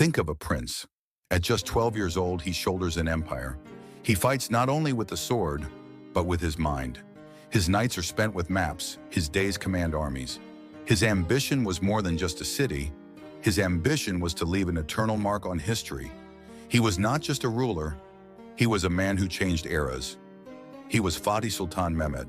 Think of a prince. At just 12 years old, he shoulders an empire. He fights not only with the sword, but with his mind. His nights are spent with maps, his days command armies. His ambition was more than just a city. His ambition was to leave an eternal mark on history. He was not just a ruler, he was a man who changed eras. He was Fatih Sultan Mehmed.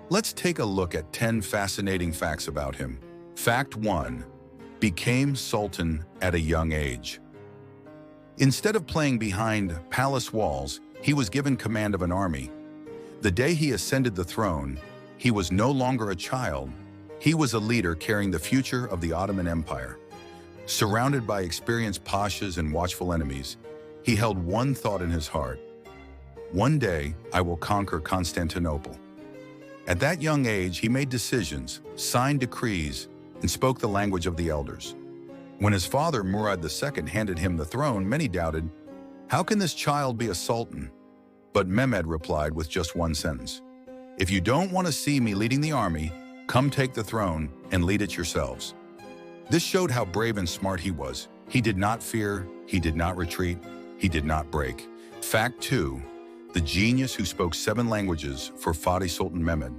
Let's take a look at 10 fascinating facts about him. Fact 1. Became Sultan at a young age. Instead of playing behind palace walls, he was given command of an army. The day he ascended the throne, he was no longer a child. He was a leader carrying the future of the Ottoman Empire. Surrounded by experienced pashas and watchful enemies, he held one thought in his heart. One day, I will conquer Constantinople. At that young age, he made decisions, signed decrees, and spoke the language of the elders. When his father, Murad II, handed him the throne, many doubted, how can this child be a sultan? But Mehmed replied with just one sentence. If you don't want to see me leading the army, come take the throne and lead it yourselves. This showed how brave and smart he was. He did not fear, he did not retreat, he did not break. Fact 2. The genius who spoke 7 languages for Fatih Sultan Mehmed.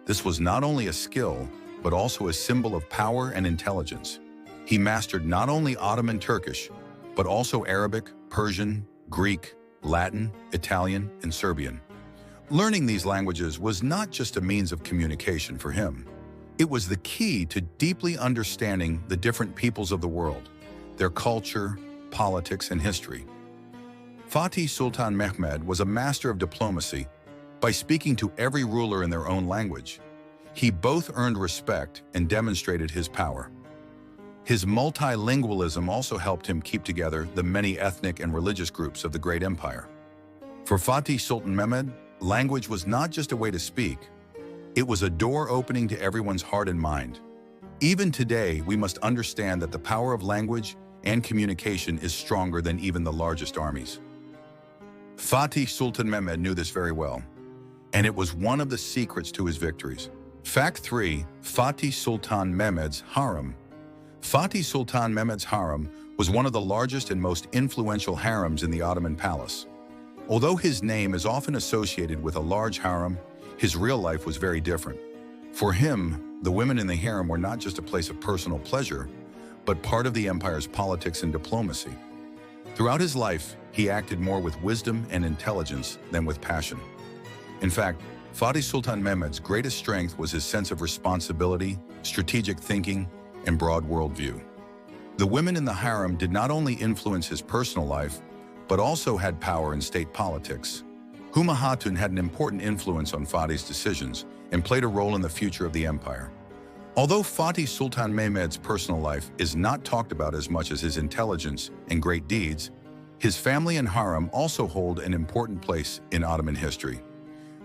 This was not only a skill, but also a symbol of power and intelligence. He mastered not only Ottoman Turkish, but also Arabic, Persian, Greek, Latin, Italian, and Serbian. Learning these languages was not just a means of communication for him. It was the key to deeply understanding the different peoples of the world, their culture, politics, and history. Fatih Sultan Mehmed was a master of diplomacy by speaking to every ruler in their own language. He both earned respect and demonstrated his power. His multilingualism also helped him keep together the many ethnic and religious groups of the great empire. For Fatih Sultan Mehmed, language was not just a way to speak, it was a door opening to everyone's heart and mind. Even today, we must understand that the power of language and communication is stronger than even the largest armies. Fatih Sultan Mehmed knew this very well, and it was one of the secrets to his victories. Fact 3. Fatih Sultan Mehmed's harem. Fatih Sultan Mehmed's harem was one of the largest and most influential harems in the Ottoman palace. Although his name is often associated with a large harem, his real life was very different. For him, the women in the harem were not just a place of personal pleasure, but part of the empire's politics and diplomacy. Throughout his life, he acted more with wisdom and intelligence than with passion. In fact, Fatih Sultan Mehmed's greatest strength was his sense of responsibility, strategic thinking, and broad worldview. The women in the harem did not only influence his personal life, but also had power in state politics. Huma Hatun had an important influence on Fatih's decisions and played a role in the future of the empire. Although Fatih Sultan Mehmed's personal life is not talked about as much as his intelligence and great deeds, his family and harem also hold an important place in Ottoman history.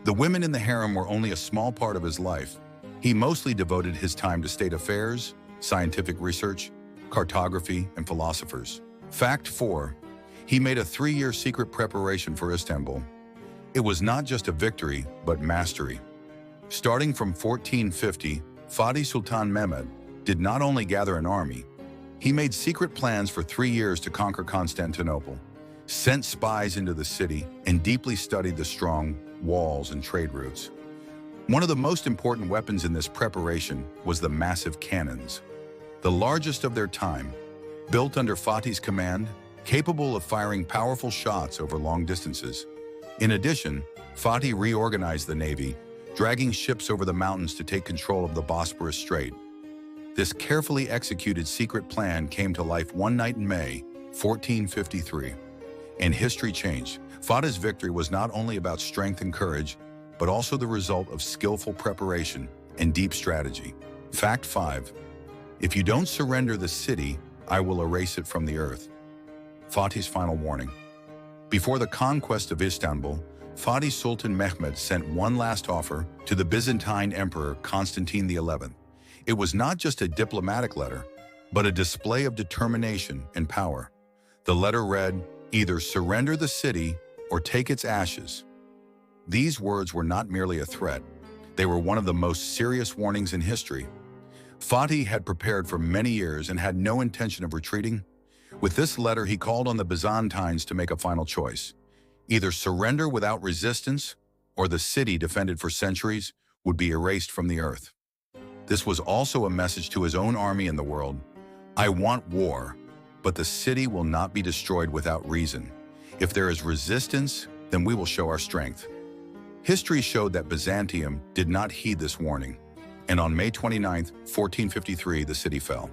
The women in the harem were only a small part of his life. He mostly devoted his time to state affairs, scientific research, cartography, and philosophers. Fact 4. He made a 3-year secret preparation for Istanbul. It was not just a victory, but mastery. Starting from 1450, Fatih Sultan Mehmed did not only gather an army, he made secret plans for 3 years to conquer Constantinople, sent spies into the city, and deeply studied the strong walls and trade routes. One of the most important weapons in this preparation was the massive cannons, the largest of their time, built under Fatih's command, capable of firing powerful shots over long distances. In addition, Fatih reorganized the navy, dragging ships over the mountains to take control of the Bosporus Strait. This carefully executed secret plan came to life one night in May, 1453, and history changed. Fatih's victory was not only about strength and courage, but also the result of skillful preparation and deep strategy. Fact 5. If you don't surrender the city, I will erase it from the earth. Fatih's final warning. Before the conquest of Istanbul, Fatih Sultan Mehmed sent one last offer to the Byzantine Emperor Constantine XI. It was not just a diplomatic letter, but a display of determination and power. The letter read, "Either surrender the city or take its ashes." These words were not merely a threat. They were one of the most serious warnings in history. Fatih had prepared for many years and had no intention of retreating. With this letter, he called on the Byzantines to make a final choice. Either surrender without resistance, or the city defended for centuries would be erased from the earth. This was also a message to his own army in the world. I want war, but the city will not be destroyed without reason. If there is resistance, then we will show our strength. History showed that Byzantium did not heed this warning, and on May 29, 1453, the city fell.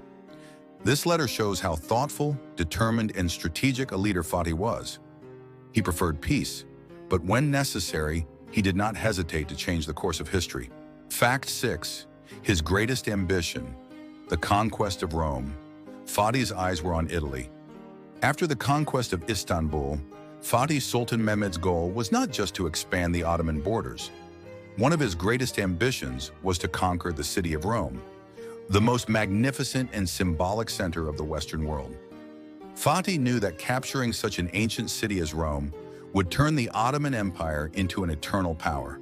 This letter shows how thoughtful, determined, and strategic a leader Fatih was. He preferred peace, but when necessary, he did not hesitate to change the course of history. Fact 6. His greatest ambition, the conquest of Rome. Fatih's eyes were on Italy. After the conquest of Istanbul, Fatih Sultan Mehmed's goal was not just to expand the Ottoman borders. One of his greatest ambitions was to conquer the city of Rome, the most magnificent and symbolic center of the Western world. Fatih knew that capturing such an ancient city as Rome would turn the Ottoman Empire into an eternal power.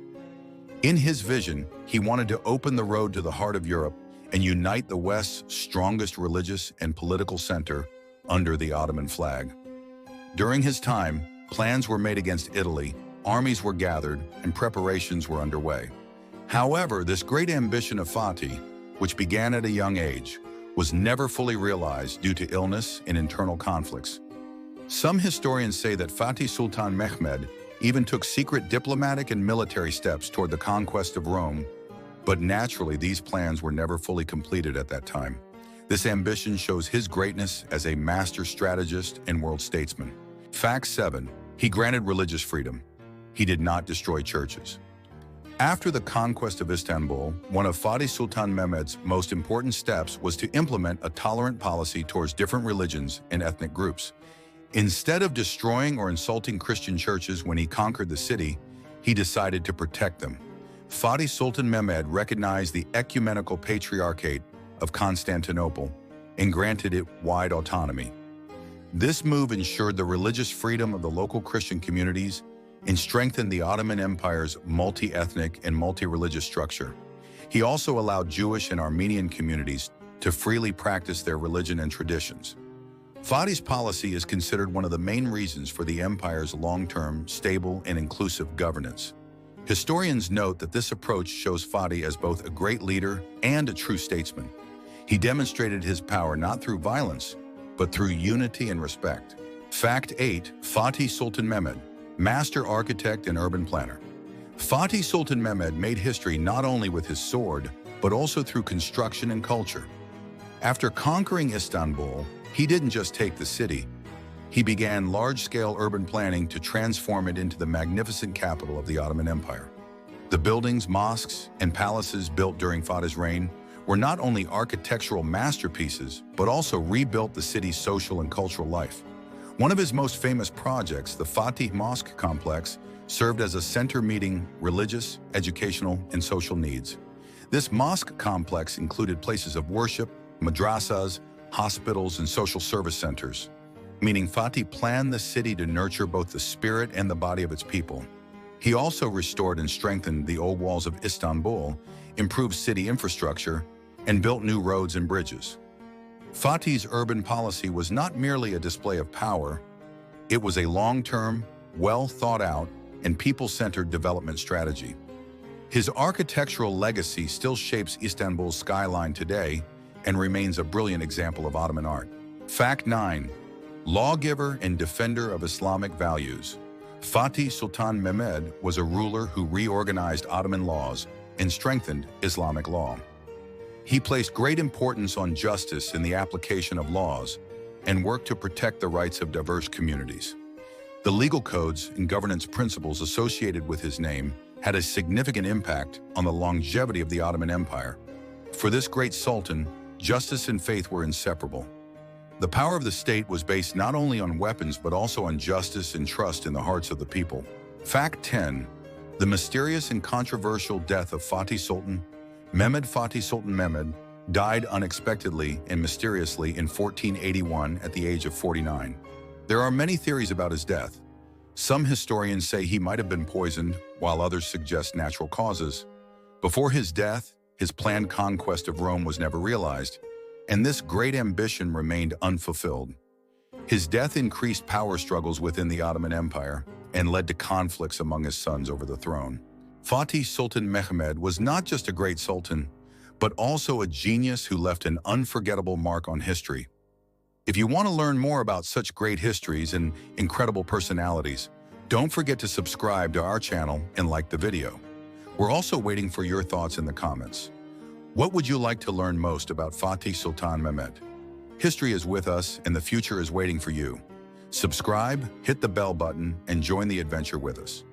In his vision, he wanted to open the road to the heart of Europe and unite the West's strongest religious and political center under the Ottoman flag. During his time, plans were made against Italy, armies were gathered, and preparations were underway. However, this great ambition of Fatih, which began at a young age, was never fully realized due to illness and internal conflicts. Some historians say that Fatih Sultan Mehmed even took secret diplomatic and military steps toward the conquest of Rome, but naturally these plans were never fully completed at that time. This ambition shows his greatness as a master strategist and world statesman. Fact 7. He granted religious freedom. He did not destroy churches. After the conquest of Istanbul, one of Fatih Sultan Mehmed's most important steps was to implement a tolerant policy towards different religions and ethnic groups. Instead of destroying or insulting Christian churches when he conquered the city, he decided to protect them. Fatih Sultan Mehmed recognized the ecumenical patriarchate of Constantinople and granted it wide autonomy. This move ensured the religious freedom of the local Christian communities and strengthened the Ottoman Empire's multi-ethnic and multi-religious structure. He also allowed Jewish and Armenian communities to freely practice their religion and traditions. Fatih's policy is considered one of the main reasons for the empire's long-term, stable, and inclusive governance. Historians note that this approach shows Fatih as both a great leader and a true statesman. He demonstrated his power not through violence, but through unity and respect. Fact 8. Fatih Sultan Mehmed, master architect and urban planner. Fatih Sultan Mehmed made history not only with his sword, but also through construction and culture. After conquering Istanbul, he didn't just take the city. He began large-scale urban planning to transform it into the magnificent capital of the Ottoman Empire. The buildings, mosques, and palaces built during Fatih's reign were not only architectural masterpieces, but also rebuilt the city's social and cultural life. One of his most famous projects, the Fatih Mosque Complex, served as a center meeting religious, educational, and social needs. This mosque complex included places of worship, madrasas, hospitals, and social service centers, meaning Fatih planned the city to nurture both the spirit and the body of its people. He also restored and strengthened the old walls of Istanbul, improved city infrastructure, and built new roads and bridges. Fatih's urban policy was not merely a display of power, it was a long-term, well-thought-out, and people-centered development strategy. His architectural legacy still shapes Istanbul's skyline today and remains a brilliant example of Ottoman art. Fact 9. Lawgiver and defender of Islamic values. Fatih Sultan Mehmed was a ruler who reorganized Ottoman laws and strengthened Islamic law. He placed great importance on justice in the application of laws and worked to protect the rights of diverse communities. The legal codes and governance principles associated with his name had a significant impact on the longevity of the Ottoman Empire. For this great sultan, justice and faith were inseparable. The power of the state was based not only on weapons but also on justice and trust in the hearts of the people. Fact 10. The mysterious and controversial death of Fatih Sultan Mehmed. Fatih Sultan Mehmed died unexpectedly and mysteriously in 1481 at the age of 49. There are many theories about his death. Some historians say he might have been poisoned, while others suggest natural causes. Before his death, his planned conquest of Rome was never realized, and this great ambition remained unfulfilled. His death increased power struggles within the Ottoman Empire and led to conflicts among his sons over the throne. Fatih Sultan Mehmed was not just a great sultan, but also a genius who left an unforgettable mark on history. If you want to learn more about such great histories and incredible personalities, don't forget to subscribe to our channel and like the video. We're also waiting for your thoughts in the comments. What would you like to learn most about Fatih Sultan Mehmed? History is with us and the future is waiting for you. Subscribe, hit the bell button, and join the adventure with us.